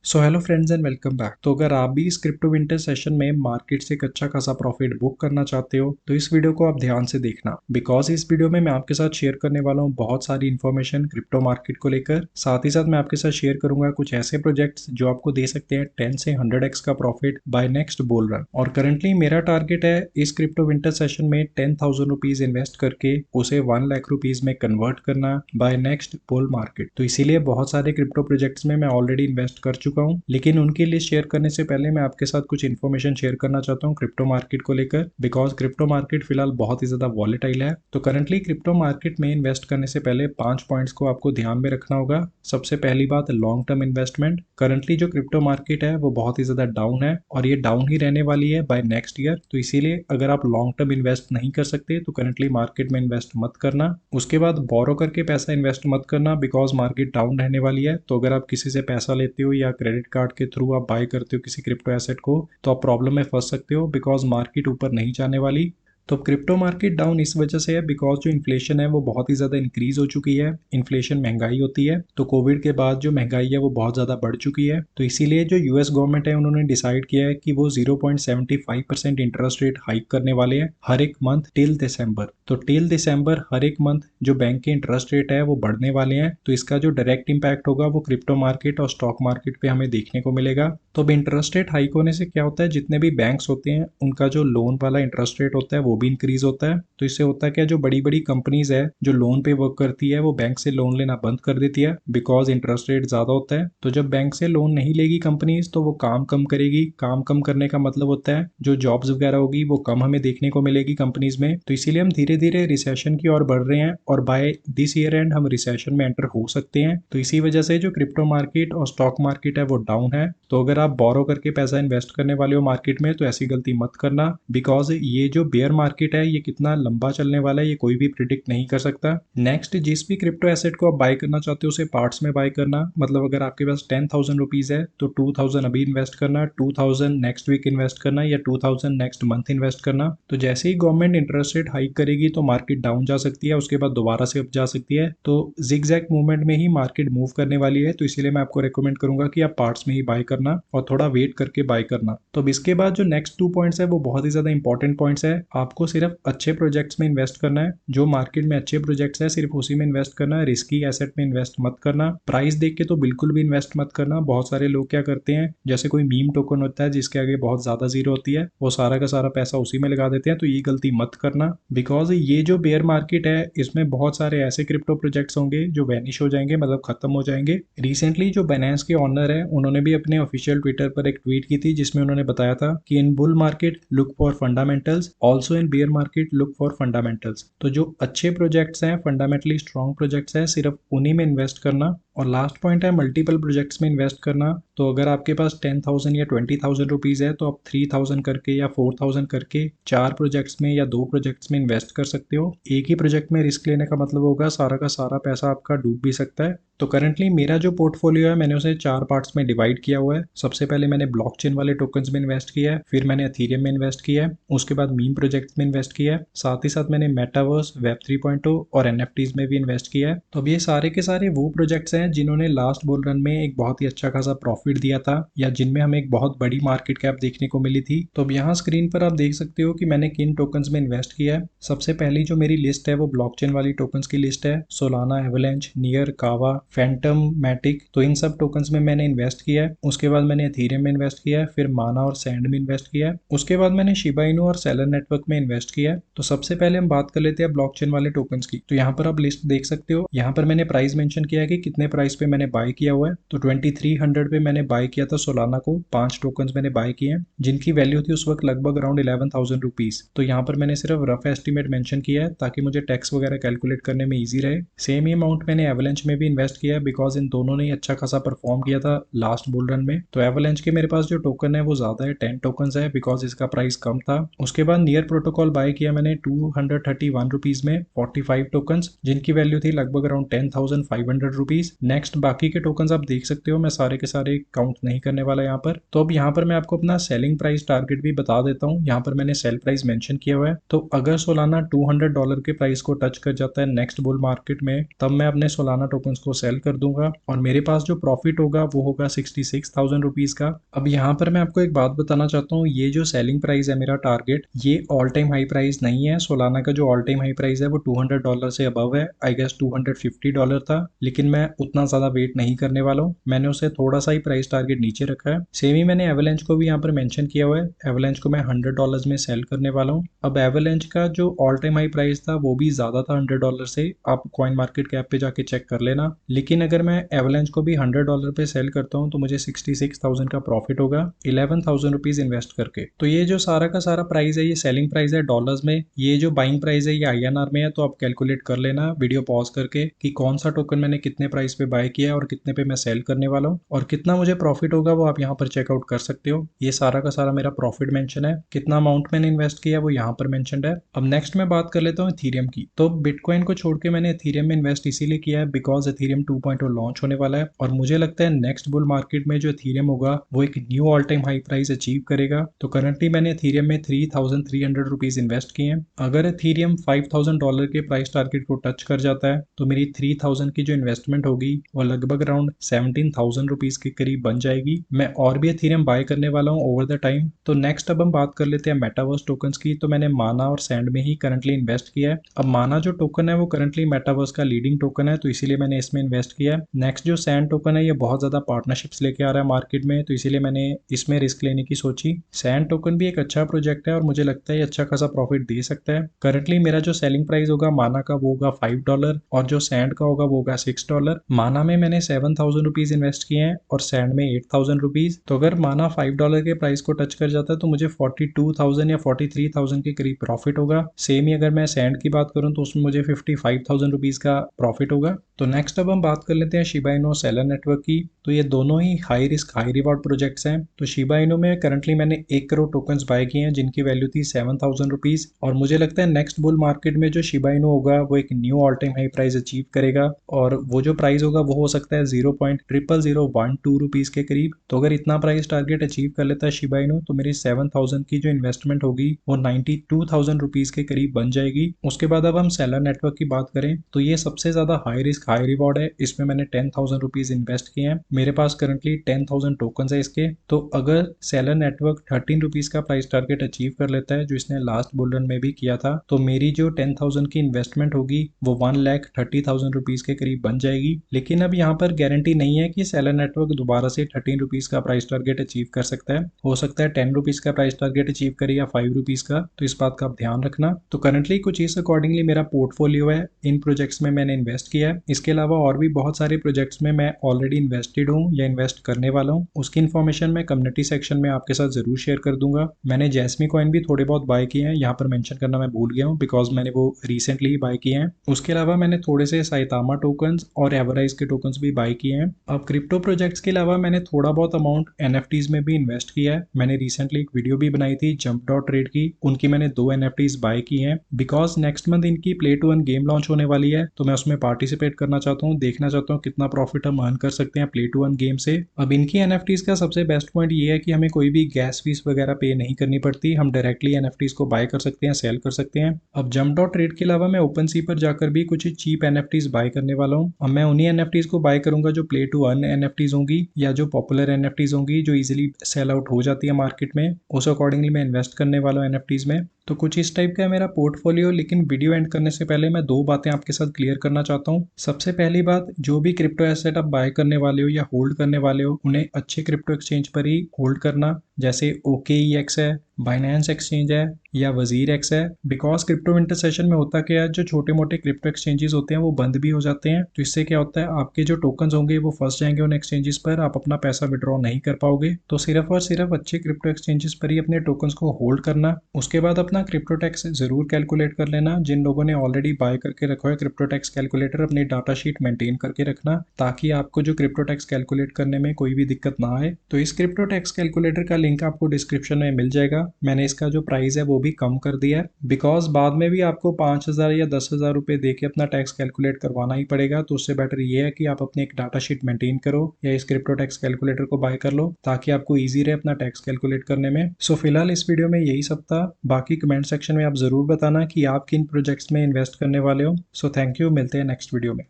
So hello friends and welcome back. तो अगर आप भी इस क्रिप्टो विंटर सेशन में मार्केट से एक अच्छा खासा प्रॉफिट बुक करना चाहते हो तो इस वीडियो को आप ध्यान से देखना, बिकॉज इस वीडियो में मैं आपके साथ शेयर करने वाला हूँ बहुत सारी इन्फॉर्मेशन क्रिप्टो मार्केट को लेकर। साथ ही साथ मैं आपके साथ शेयर करूंगा कुछ ऐसे प्रोजेक्ट्स जो आपको दे सकते हैं 10 से 100x का profit by next bull run. और करंटली मेरा टारगेट है इस क्रिप्टो विंटर सेशन में 10,000 रुपीज इन्वेस्ट करके उसे 1 लाख रुपीज में कन्वर्ट करना बाय नेक्स्ट बुल मार्केट। तो इसीलिए बहुत सारे क्रिप्टो प्रोजेक्ट्स में मैं ऑलरेडी इन्वेस्ट कर चुका हूँ, लेकिन उनकी लिस्ट शेयर करने से पहले मैं आपके साथ कुछ इन्फॉर्मेशन शेयर करना चाहता हूँ क्रिप्टो मार्केट को लेकर, बिकॉज क्रिप्टो मार्केट फिलहाल बहुत ही ज्यादा वॉलेटाइल है। तो करंटली क्रिप्टो मार्केट में इन्वेस्ट करने से पहले 5 पॉइंट्स को आपको ध्यान में रखना होगा। सबसे पहली बात, लॉन्ग टर्म इन्वेस्टमेंट। करंटली जो क्रिप्टो मार्केट है वो बहुत ही ज्यादा डाउन है और ये डाउन ही रहने वाली है बाय नेक्स्ट ईयर। तो इसीलिए अगर आप लॉन्ग टर्म इन्वेस्ट नहीं कर सकते तो करंटली मार्केट में इन्वेस्ट मत करना। उसके बाद बोरो करके पैसा इन्वेस्ट मत करना, बिकॉज मार्केट डाउन रहने वाली है। तो अगर आप किसी से पैसा लेते हो या क्रेडिट कार्ड के थ्रू आप बाय करते हो किसी क्रिप्टो एसेट को तो आप प्रॉब्लम में फंस सकते हो, बिकॉज मार्केट ऊपर नहीं जाने वाली। तो क्रिप्टो मार्केट डाउन इस वजह से है बिकॉज जो इन्फ्लेशन है वो बहुत ही ज़्यादा इंक्रीज हो चुकी है। इन्फ्लेशन महंगाई होती है, तो कोविड के बाद जो महंगाई है वो बहुत ज़्यादा बढ़ चुकी है। तो इसीलिए जो यूएस गवर्नमेंट है उन्होंने डिसाइड किया है कि वो 0.75% इंटरेस्ट रेट हाइक करने वाले हैं हर एक मंथ टिल दिसंबर। तो टिल दिसंबर हर एक मंथ जो बैंक के इंटरेस्ट रेट है वो बढ़ने वाले हैं। तो इसका जो डायरेक्ट इम्पैक्ट होगा वो क्रिप्टो मार्केट और स्टॉक मार्केट पे हमें देखने को मिलेगा। तो अब इंटरेस्ट रेट हाइक होने से क्या होता है, जितने भी बैंक्स होते हैं उनका जो लोन वाला इंटरेस्ट रेट होता है वो भी इंक्रीज होता है। तो इससे होता है क्या, जो बड़ी बड़ी कंपनीज है जो लोन पे वर्क करती है वो बैंक से लोन लेना बंद कर देती है, बिकॉज इंटरेस्ट रेट ज्यादा होता है। तो जब बैंक से लोन नहीं लेगी कंपनीज तो वो काम कम करेगी। काम कम करने का मतलब होता है जो जॉब्स वगैरह होगी वो कम हमें देखने को मिलेगी कंपनीज में। तो इसीलिए हम धीरे धीरे रिसेशन की ओर बढ़ रहे हैं और बाय दिस ईयर एंड हम रिसेशन में एंटर हो सकते हैं। तो इसी वजह से जो क्रिप्टो मार्केट और स्टॉक मार्केट है वो डाउन है। तो अगर आप बोरो करके पैसा इन्वेस्ट करने वाले हो मार्केट में तो ऐसी गलती मत करना, बिकॉज ये जो बेयर मार्केट है ये कितना लंबा चलने वाला है ये कोई भी प्रिडिक्ट नहीं कर सकता। नेक्स्ट, जिस भी क्रिप्टो एसेट को आप बाय करना चाहते हो उसे पार्ट्स में बाय करना। मतलब अगर आपके पास 10,000 रुपीज है तो 2,000 अभी इन्वेस्ट करना, 2,000 नेक्स्ट वीक इन्वेस्ट करना या 2,000 नेक्स्ट मंथ इन्वेस्ट करना। तो जैसे ही गवर्नमेंट इंटरेस्ट रेट हाइक करेगी तो मार्केट डाउन जा सकती है, उसके बाद दोबारा से अप जा सकती है। तो जिगजैग मूवमेंट में ही मार्केट मूव करने वाली है। तो इसीलिए मैं आपको रेकमेंड करूंगा कि आप पार्ट्स में ही बाय करना और थोड़ा वेट करके बाय करना। तो अब इसके बाद जो नेक्स्ट 2 पॉइंट्स है वो बहुत ही ज्यादा इंपॉर्टेंट पॉइंट्स है। आपको सिर्फ अच्छे प्रोजेक्ट्स में इन्वेस्ट करना है, जो मार्केट में अच्छे प्रोजेक्ट्स है सिर्फ उसी में इन्वेस्ट करना है। रिस्की एसेट में इन्वेस्ट मत करना। प्राइस देख के तो बिल्कुल भी इन्वेस्ट मत करना। बहुत सारे लोग क्या करते हैं, जैसे कोई मीम टोकन होता है जिसके आगे बहुत ज्यादा जीरो होती है, वो सारा का सारा पैसा उसी में लगा देते हैं। तो ये गलती मत करना, बिकॉज ये जो बेयर मार्केट है इसमें बहुत सारे ऐसे क्रिप्टो प्रोजेक्ट्स होंगे जो वैनिश हो जाएंगे, मतलब खत्म हो जाएंगे। रिसेंटली जो बाइनेंस के ऑनर है उन्होंने भी अपने ऑफिशियल ट्विटर पर एक ट्वीट की थी जिसमें उन्होंने बताया था कि in bull market look for fundamentals, also in bear market look for fundamentals. तो जो अच्छे प्रोजेक्ट्स हैं, फंडामेंटली स्ट्रॉन्ग प्रोजेक्ट्स हैं, सिर्फ उन्हीं में इन्वेस्ट करना। और लास्ट पॉइंट है मल्टीपल प्रोजेक्ट्स में इन्वेस्ट करना। तो अगर आपके पास 10,000 या 20,000 रुपीज है तो आप 3,000 करके या 4,000 करके 4 प्रोजेक्ट्स में या 2 प्रोजेक्ट्स में इन्वेस्ट कर सकते हो। एक ही प्रोजेक्ट में रिस्क लेने का मतलब होगा सारा का सारा पैसा आपका डूब भी सकता है। तो करंटली मेरा जो पोर्टफोलियो है मैंने उसे 4 पार्ट्स में डिवाइड किया हुआ है। सबसे पहले मैंने ब्लॉकचेन वाले टोकन्स में इन्वेस्ट किया है, फिर मैंने एथेरियम में इन्वेस्ट किया है, उसके बाद मीम प्रोजेक्ट्स में इन्वेस्ट किया है, साथ ही साथ मैंने मेटावर्स, वेब 3.0 और एनएफटीज में भी इन्वेस्ट किया है। तो अब ये सारे के सारे वो प्रोजेक्ट्स हैं जिन्होंने लास्ट बुल रन में एक बहुत ही अच्छा खासा प्रॉफिट दिया था या जिनमें हमें एक बहुत बड़ी मार्केट कैप देखने को मिली थी। तो अब यहाँ स्क्रीन पर आप देख सकते हो कि मैंने किन टोकन्स में इन्वेस्ट किया है। सबसे पहली जो मेरी लिस्ट है वो ब्लॉकचेन वाली टोकन्स की लिस्ट है। सोलाना, एवलांच, नियर, कावा, फैंटम, मैटिक, तो इन सब टोकन्स में मैंने इन्वेस्ट किया है। उसके बाद मैंने एथेरियम में इन्वेस्ट किया है, फिर माना और सैंड में इन्वेस्ट किया है। उसके बाद मैंने शिबा इनू और सेलर नेटवर्क में इन्वेस्ट किया है। तो सबसे पहले हम बात कर लेते हैं ब्लॉकचेन वाले टोकन्स की। तो यहाँ पर आप लिस्ट देख सकते हो, यहाँ पर मैंने प्राइस मेंशन किया है कि कितने प्राइस पे मैंने बाय किया हुआ है। तो 2300 पे मैंने बाय किया था सोलाना को। 5 टोकन्स मैंने बाय किए हैं जिनकी वैल्यू थी उस वक्त लगभग अराउंड 11,000 रुपीज। तो यहाँ पर मैंने सिर्फ रफ एस्टिमेट मेंशन किया है ताकि मुझे टैक्स वगैरह कैलकुलेट करने में ईजी रहे। सेम ही अमाउंट मैंने एवलांच में भी इन्वेस्ट किया है, बिकॉज इन दोनों ने अच्छा खासा परफॉर्म किया था लास्ट बुल रन में। तो एवलांच के मेरे पास जो टोकन है वो ज्यादा है, 10 टोकन है, बिकॉज इसका प्राइस कम था। उसके बाद नियर प्रोटोकॉल बाय किया मैंने 231 रुपीज में 45 टोकन, जिनकी वैल्यू थी लगभग अराउंड 10,500 रुपीज। नेक्स्ट बाकी के टोकन्स आप देख सकते हो, मैं सारे के सारे काउंट नहीं करने वाला यहाँ पर। तो अब यहाँ पर मैं आपको अपना सेलिंग प्राइस टारगेट भी बता देता हूँ। यहाँ पर मैंने सेल प्राइस मेंशन किया हुआ है। तो अगर सोलाना $200 के प्राइस को टच कर जाता है नेक्स्ट बुल मार्केट में, तब मैं अपने सोलाना टोकन्स को सेल कर दूंगा और मेरे पास जो प्रॉफिट होगा वो होगा 66,000 रुपीज का। अब यहाँ पर मैं आपको एक बात बताना चाहता हूँ, ये जो सेलिंग प्राइस है मेरा टारगेट, ये ऑल टाइम हाई प्राइस नहीं है। सोलाना का जो ऑल टाइम हाई प्राइस है वो $200 से अबव है, आई गेस $250 था, लेकिन मैं उतना ज्यादा वेट नहीं करने वाला हूँ। मैंने उसे थोड़ा सा ही प्राइस टारगेट नीचे रखा है। सेम ही मैंने एवलांच को भी यहाँ पर मेंशन किया हुआ है। एवलांच को मैं $100 में सेल करने वाला हूँ। अब एवलांच का जो ऑल टाइम हाई प्राइस था वो भी ज्यादा था $100 से, आप कॉइन मार्केट कैप पे जाके चेक कर लेना। लेकिन अगर मैं एवलांच को भी $100 पे सेल करता हूँ तो मुझे 66,000 का प्रॉफिट होगा 11,000 रुपीज इन्वेस्ट करके। तो ये जो सारा का सारा प्राइस है ये सेलिंग प्राइस है डॉलर्स में, ये जो बाइंग प्राइस है ये INR में है। तो आप कैलकुलेट कर लेना वीडियो पॉज करके कि कौन सा टोकन मैंने कितने प्राइस पे बाय किया है और कितने पे मैं सेल करने वाला हूँ, और कितना मुझे प्रॉफिट होगा वो आप यहाँ पर चेकआउट कर सकते हो। ये सारा का सारा मेरा प्रॉफिट मेंशन है, कितना अमाउंट मैंने इन्वेस्ट किया वो यहाँ पर मेंशनड है। अब नेक्स्ट मैं बात कर लेता हूँ इथेरियम की। तो बिटकॉइन को छोड़ के मैंने इथेरियम में इन्वेस्ट इसीलिए किया है बिकॉज इथेरियम 2.0 लॉन्च होने वाला है और मुझे लगता है नेक्स्ट बुल मार्केट में जो इथेरियम होगा वो एक knew all time high price achieve करेगा। तो करंटली मैंने इथेरियम में 3,300 रुपीज इन्वेस्ट किए हैं। अगर इथेरियम $5,000 के प्राइस टारगेट को टच कर जाता है तो मेरी 3,000 की जो इन्वेस्टमेंट होगी वो लगभग अराउंड 17,000 रुपीज के करीब बन जाएगी। मैं और भी इथेरियम बाय करने वाला हूँ ओवर द टाइम। तो नेक्स्ट अब हम बात कर लेते हैं मेटावर्स टोकन्स की। तो मैंने माना और सैंड में ही करंटली इन्वेस्ट किया है। अब माना जो टोकन है वो करंटली मेटावर्स का लीडिंग टोकन है, तो इसीलिए मैंने इसमें इन्वेस्ट किया है। नेक्स्ट जो सैंड टोकन है ये बहुत ज्यादा पार्टनरशिप्स लेके आ रहा है मार्केट में, तो इसीलिए मैंने इसमें रिस्क लेने की सोची। सैंड टोकन भी एक अच्छा प्रोजेक्ट है और मुझे लगता है ये अच्छा खासा प्रॉफिट दे सकता है। करंटली मेरा जो सेलिंग प्राइस होगा माना का वो होगा $5 और जो सैंड का होगा वो होगा $6। माना में मैंने 7,000 रुपीज इन्वेस्ट किए हैं और सैंड में 8,000 रुपीज। तो अगर माना $5 के प्राइस को टच कर जाता है तो मुझे 42,000 या 43,000 के करीब प्रॉफिट होगा। सेम ही अगर मैं सैंड की बात करूं तो उसमें मुझे 55,000 रुपीज का प्रॉफिट होगा। तो नेक्स्ट अब हम बात कर लेते हैं शिबा इनो सेलर नेटवर्क की। तो ये दोनों ही high risk high reward projects हैं। तो शिबा इनो में करंटली मैंने 1 करोड़ टोकन्स बाय किए हैं जिनकी वैल्यू थी 7,000 रुपीज, और मुझे लगता है नेक्स्ट बुल मार्केट में जो शिबा इनो होगा वो एक knew all time high price achieve करेगा और वो जो प्राइस होगा वो हो सकता है 0.0012 रुपीज के करीब। तो अगर इतना प्राइस टारगेट अचीव कर लेता है शिबा इनो तो मेरी 7,000 की जो इन्वेस्टमेंट होगी वो 92,000 रुपीज के करीब बन जाएगी। उसके बाद अब हम सेलर नेटवर्क की बात करें तो ये सबसे ज्यादा हाई रिस्क हाई रिवॉर्ड है। इसमें मैंने 10,000 रुपीज इन्वेस्ट किए हैं। मेरे पास करंटली 10,000 टोकन है इसके। तो अगर सेलर नेटवर्क 13 रुपीज का प्राइस टारगेट अचीव कर लेता है जो इसने लास्ट बुल रन में भी किया था, तो मेरी जो 10,000 की इन्वेस्टमेंट होगी वो 1,30,000 रुपीज के करीब बन जाएगी। लेकिन अब यहाँ पर गारंटी नहीं है कि सेलर नेटवर्क दोबारा से 13 रुपीज का प्राइस टारगेट अचीव कर सकता है। हो सकता है 10 रुपीज का प्राइस टारगेट अचीव करे या 5 रुपीज का, तो इस बात का आप ध्यान रखना। तो करंटली कुछ इस अकॉर्डिंगली मेरा पोर्टफोलियो है, इन प्रोजेक्ट्स में मैंने इन्वेस्ट किया है। इसके अलावा और भी बहुत सारे प्रोजेक्ट्स में मैं ऑलरेडी इन्वेस्टेड हूँ या इन्वेस्ट करने वाला हूँ। उसकी इन्फॉर्मेशन मैं कम्युनिटी सेक्शन में आपके साथ जरूर शेयर कर दूंगा। मैंने जैस्मी कॉइन भी थोड़े बहुत बाय किए हैं, यहाँ पर मेंशन करना मैं भूल गया हूँ बिकॉज मैंने वो रिसेंटली ही बाय किए हैं। उसके अलावा मैंने थोड़े से साइतामा टोकन्स और एवराइज के टोकन्स भी बाय किए हैं। अब क्रिप्टो प्रोजेक्ट्स के अलावा मैंने थोड़ा बहुत अमाउंट NFTs में भी इन्वेस्ट किया है। मैंने रिसेंटली एक वीडियो भी बनाई थी जंप डॉट ट्रेड की, उनकी मैंने 2 NFTs बाय की हैं बिकॉज नेक्स्ट मंथ इनकी play to earn game launch होने वाली है, तो मैं उसमें पार्टिसिपेट करना चाहता हूँ, देखना चाहता हूँ कितना प्रॉफिट हम अर्न कर सकते हैं प्ले टू अर्न गेम से। अब इनकी NFTs का सबसे बेस्ट पॉइंट ये है कि हमें कोई भी गैस फीस वगैरह पे नहीं करनी पड़ती, हम डायरेक्टली NFTs को बाय कर सकते हैं, सेल कर सकते हैं। अब जंप डॉट ट्रेड के अलावा मैं ओपन सी पर जाकर भी कुछ चीप NFTs बाय करने वाला हूँ। अब मैं उन्हीं NFTs को बाय करूंगा जो प्ले टू अर्न NFTs होंगी या जो पॉपुलर NFTs होंगी जो इजीली सेल आउट हो जाती है मार्केट में, उस अकॉर्डिंगली मैं इन्वेस्ट करने वाला हूँ NFTs में। तो कुछ इस टाइप का है मेरा पोर्टफोलियो। लेकिन वीडियो एंड करने से पहले मैं 2 बातें आपके साथ क्लियर करना चाहता हूँ। सबसे पहली बात, जो भी क्रिप्टो एसेट आप बाय करने वाले हो या होल्ड करने वाले हो उन्हें अच्छे क्रिप्टो एक्सचेंज पर ही होल्ड करना, जैसे OKEX है, बाइनेंस एक्सचेंज है या वजीर एक्स है। बिकॉज क्रिप्टो विंटर सेशन में होता क्या है, जो छोटे मोटे क्रिप्टो एक्सचेंजेस होते हैं वो बंद भी हो जाते हैं, तो इससे क्या होता है आपके जो टोकन्स होंगे वो फंस जाएंगे उन एक्सचेंजेस पर, आप अपना पैसा विड्रॉ नहीं कर पाओगे। तो सिर्फ और सिर्फ अच्छे क्रिप्टो एक्सचेंजेस पर ही अपने टोकन्स को होल्ड करना। उसके बाद अपना अपना क्रिप्टो टैक्स जरूर कैलकुलेट कर लेना। जिन लोगों ने ऑलरेडी बाय करके रखा है क्रिप्टो टैक्स कैलकुलेटर, अपनी डाटा शीट मेंटेन करके रखना ताकि आपको जो क्रिप्टो टैक्स कैलकुलेट करने में कोई भी दिक्कत ना आए। तो इस क्रिप्टो टैक्स कैलकुलेटर का लिंक आपको डिस्क्रिप्शन में मिल जाएगा। मैंने इसका जो प्राइस है वो भी कम कर दिया है, बिकॉज बाद में भी आपको 5,000 या 10,000 रुपए दे के अपना टैक्स कैलकुलेट करवाना ही पड़ेगा। तो उससे बेटर ये है कि आप अपनी एक डाटा शीट मेंटेन करो या इस क्रिप्टो टैक्स कैलकुलेटर को बाय कर लो ताकि आपको ईजी रहे अपना टैक्स कैलकुलेट करने में। सो फिलहाल इस वीडियो में यही सब था। बाकी कमेंट सेक्शन में आप जरूर बताना कि आप किन प्रोजेक्ट्स में इन्वेस्ट करने वाले हो। सो थैंक यू, मिलते हैं नेक्स्ट वीडियो में।